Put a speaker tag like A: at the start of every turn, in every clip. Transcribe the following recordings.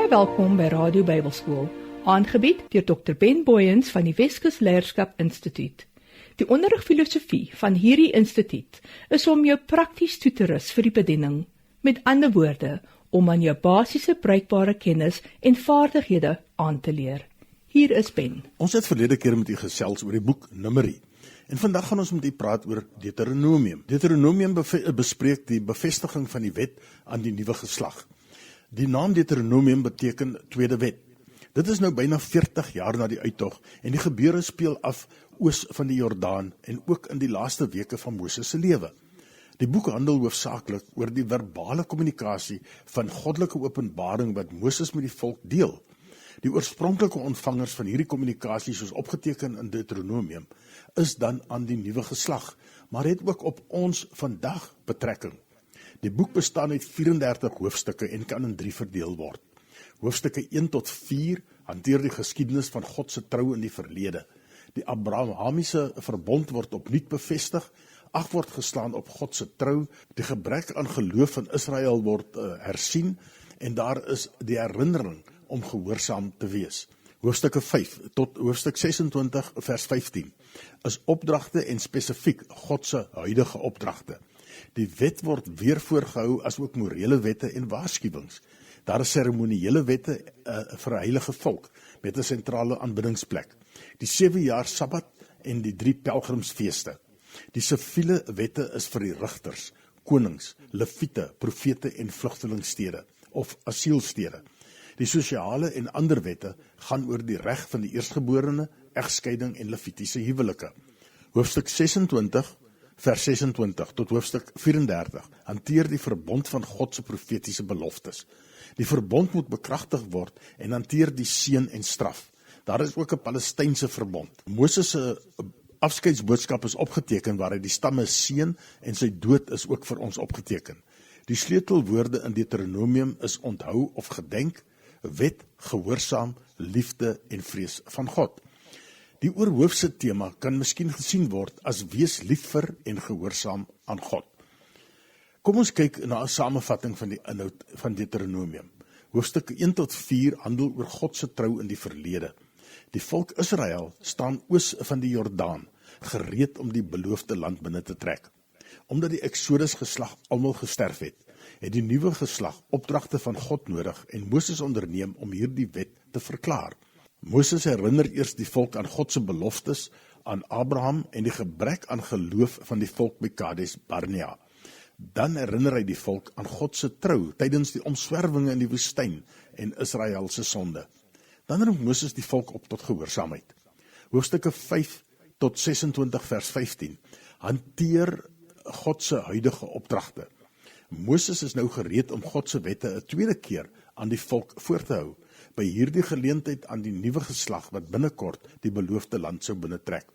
A: Baie welkom by Radio Bybelskool, aangebied deur Dr. Ben Booyens van die Weskus Leierskap Instituut. Die onderrigfilosofie van hierdie instituut is om jou prakties toe te rus vir die bediening. Met ander woorde, om aan jou basiese bruikbare kennis en vaardighede aan te leer. Hier is Ben.
B: Ons het verlede keer met u gesels oor die boek Numeri. En vandag gaan ons met u praat oor Deuteronomium. Deuteronomium bespreek die bevestiging van die wet aan die nuwe geslag. Die naam Deuteronomium beteken tweede wet. Dit is nou byna 40 jaar na die uittog en die gebeure speel af oos van die Jordaan en ook in die laaste weke van Moses se lewe. Die boek handel hoofsaaklik oor die verbale kommunikasie van goddelike openbaring wat Moses met die volk deel. Die oorspronklike ontvangers van hierdie kommunikasie soos opgeteken in Deuteronomium is dan aan die nuwe geslag, maar het ook op ons vandag betrekking. Die boek bestaan uit 34 hoofstukke en kan in 3 verdeel word. Hoofstukke 1 tot 4 hanteer die geskiedenis van God se trou in die verlede. Die Abrahamiese verbond word opnuut bevestig, 8 word geslaan op God se trou, die gebrek aan geloof van Israel word hersien en daar is die herinnering om gehoorsaam te wees. Hoofstukke 5 tot hoofstuk 26 vers 15 is opdragte en spesifiek God se huidige opdragte. Die wet word weer voorgehou as ook morele wette en waarskuwings. Daar is seremoniele wette vir 'n heilige volk met 'n sentrale aanbiddingsplek. Die 7 jaar Sabbat en die 3 pelgrimsfeeste. Die siviele wette is vir die rigters, konings, leviete, profete en vlugtelingstede of asielstede. Die sosiale en ander wette gaan oor die reg van die eerstgeborene, egskeiding en levitiese huwelike. Hoofstuk 26 vers 26 tot hoofstuk 34 hanteer die verbond van God se profetiese beloftes. Die verbond moet bekragtig word en hanteer die seën en straf. Daar is ook 'n Palestynse verbond. Moses se afskeidsboodskap is opgeteken waar hy die stamme seën en sy dood is ook vir ons opgeteken. Die sleutelwoorde in Deuteronomium is onthou of gedenk, wet, gehoorsaam, liefde en vrees van God. Die oorhoofse tema kan miskien gesien word as wees lief vir en gehoorsaam aan God. Kom ons kyk na 'n samevatting van die inhoud van Deuteronomium. Hoofstukke 1 tot 4 handel oor God se trou in die verlede. Die volk Israel staan oos van die Jordaan, gereed om die beloofde land binne te trek. Omdat die Exodus geslag almal gesterf het, het die nuwe geslag opdragte van God nodig en Moses onderneem om hierdie wet te verklaar. Moses herinner eers die volk aan God se beloftes aan Abraham en die gebrek aan geloof van die volk by Kades Barnea. Dan herinner hy die volk aan God se trou tydens die omswerwinge in die woestyn en Israel se sonde. Dan roep Moses die volk op tot gehoorsaamheid. Hoofstukke 5 tot 26 vers 15 hanteer God se huidige opdragte. Moses is nou gereed om God se wette 'n tweede keer aan die volk voor te hou, by hierdie geleentheid aan die nuwe geslag wat binnekort die beloofde land sou binnetrek.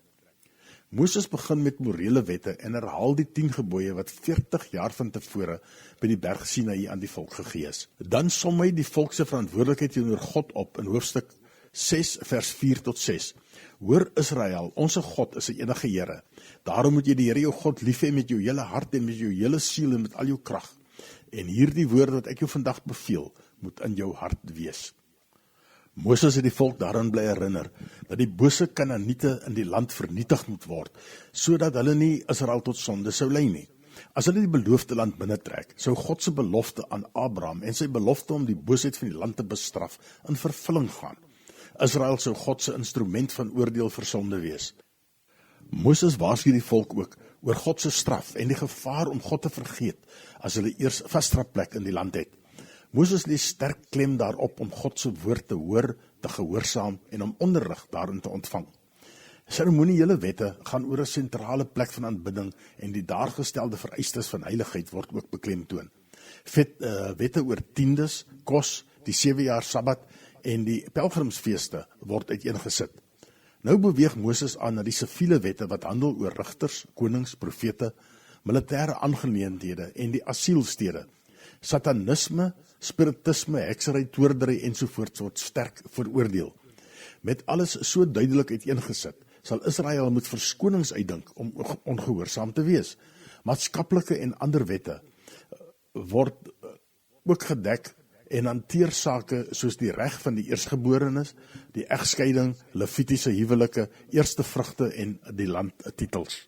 B: Moses begin met morele wette en herhaal die 10 gebooie wat 40 jaar van tevore by die berg Sinaï aan die volk gegee is. Dan som hy die volk se verantwoordelikheid teenoor God op in hoofstuk 6 vers 4 tot 6. Hoor Israel, onse God is 'n enige Here. Daarom moet jy die Here jou God lief hê met jou hele hart en met jou hele siel en met al jou krag. En hierdie woorde wat ek jou vandag beveel, moet in jou hart wees. Moses het die volk daaraan bly herinner, dat die bose Kanaaniete in die land vernietig moet word, sodat hulle nie Israel tot sonde sou lei nie. As hulle die beloofde land binnetrek, sou God se belofte aan Abraham en sy belofte om die boosheid van die land te bestraf in vervulling gaan. Israel sou God se instrument van oordeel vir sonde wees. Moses waarsku die volk ook oor God se straf en die gevaar om God te vergeet as hulle eers vasdraplek in die land het. Moses lê sterk klem daarop om God se woord te hoor, te gehoorsaam en om onderrig daarin te ontvang. Seremoniele wette gaan oor 'n sentrale plek van aanbidding en die daargestelde vereistes van heiligheid word ook beklemtoon. Wette oor tiendes, kos, die 7 jaar Sabbat en die pelgrimsfeeste word uiteengesit. Nou beweeg Moses aan na die siviele wette wat handel oor rigters, konings, profete, militêre aangeleenthede en die asielstede. Satanisme, spiritisme, heksery, toordery ensovoorts word sterk veroordeel. Met alles so duidelik uiteengesit, sal Israel moet verskonings uitdink om ongehoorsaam te wees. Maatskaplike en ander wette word ook gedek en hanteer sake soos die reg van die eerstgeborenes, die egskeiding, levitiese huwelike, eerste vrugte en die landtitels.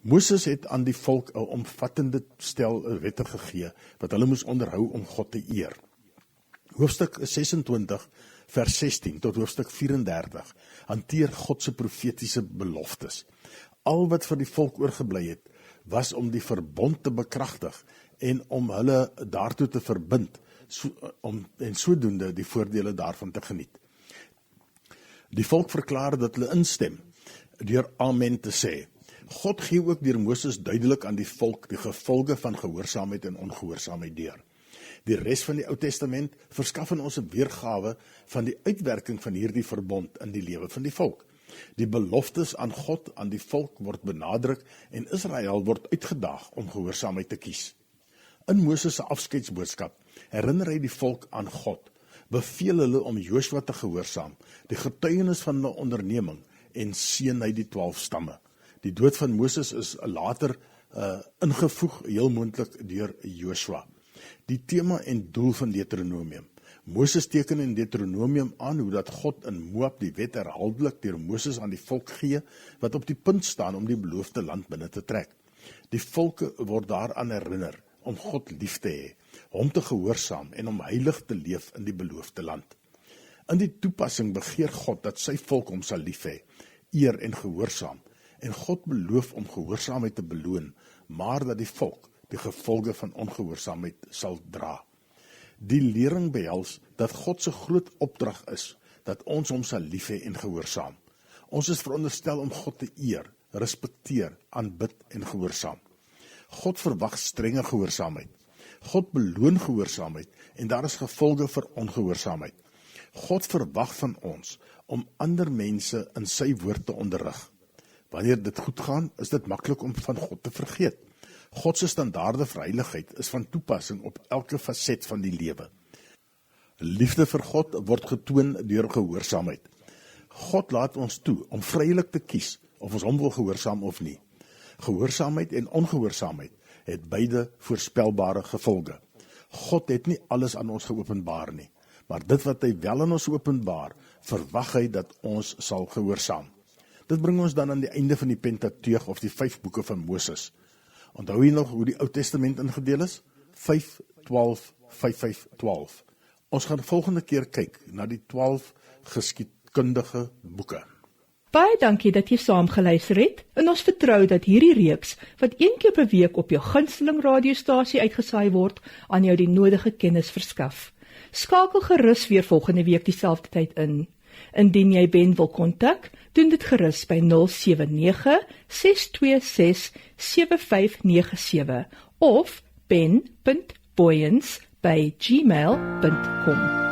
B: Moses het aan die volk 'n omvattende stel wette gegee, wat hulle moes onderhou om God te eer. Hoofstuk 26, vers 16 tot hoofstuk 34, hanteer God se profetiese beloftes. Al wat vir die volk oorgebly het, was om die verbond te bekragtig en om hulle daartoe te verbind, en sodoende die voordele daarvan te geniet. Die volk verklaar dat hulle instem, deur amen te sê. God gee ook deur Moses duidelik aan die volk die gevolge van gehoorsaamheid en ongehoorsaamheid deur. Die res van die Ou Testament verskaf aan ons 'n weergawe van die uitwerking van hierdie verbond in die lewe van die volk. Die beloftes aan God aan die volk word benadruk en Israel word uitgedaag om gehoorsaamheid te kies. In Moses se afskeidsboodskap herinner hy die volk aan God, beveel hulle om Josua te gehoorsaam, die getuienis van 'n onderneming en seën hy die 12 stamme. Die dood van Moses is later ingevoeg, heel moontlik deur Josua. Die tema en doel van Deuteronomium. Moses teken in Deuteronomium aan hoe dat God in Moab die wet herhaaldelik deur Moses aan die volk gee, wat op die punt staan om die beloofde land binne te trek. Die volke word daaraan herinner om God lief te hê, hom te gehoorsaam en om heilig te leef in die beloofde land. In die toepassing begeer God dat sy volk hom sal lief hê, eer en gehoorsaam, en God beloof om gehoorsaamheid te beloon, maar dat die volk die gevolge van ongehoorsaamheid sal dra. Die lering behels dat God se groot opdrag is, dat ons hom sal lief hê en gehoorsaam. Ons is veronderstel om God te eer, respekteer, aanbid en gehoorsaam. God verwag strenge gehoorsaamheid. God beloon gehoorsaamheid en daar is gevolge vir ongehoorsaamheid. God verwag van ons om ander mense in sy woord te onderrig. Wanneer dit goed gaan, is dit maklik om van God te vergeet. God se standaarde vir heiligheid is van toepassing op elke faset van die lewe. Liefde vir God word getoon deur gehoorsaamheid. God laat ons toe om vrylik te kies of ons hom wil gehoorsaam of nie. Gehoorsaamheid en ongehoorsaamheid het beide voorspelbare gevolge. God het nie alles aan ons geopenbaar nie, maar dit wat hy wel aan ons openbaar, verwag hy dat ons sal gehoorsaam. Dit bring ons dan aan die einde van die Pentateug of die 5 boeke van Moses. Onthou jy nog hoe die Ou Testament ingedeel is? 5, 12, 5, 5, 12. Ons gaan volgende keer kyk na die 12 geskiedkundige boeke.
A: Baie dankie dat jy saam geluister het, en ons vertrou dat hierdie reeks, wat 1 keer per week op jou gunsteling radiostasie uitgesaai word, aan jou die nodige kennis verskaf. Skakel gerus weer volgende week dieselfde tyd in. Indien jy Ben wil kontak, doen dit gerus by 079-626-7597 of ben.boyens@gmail.com.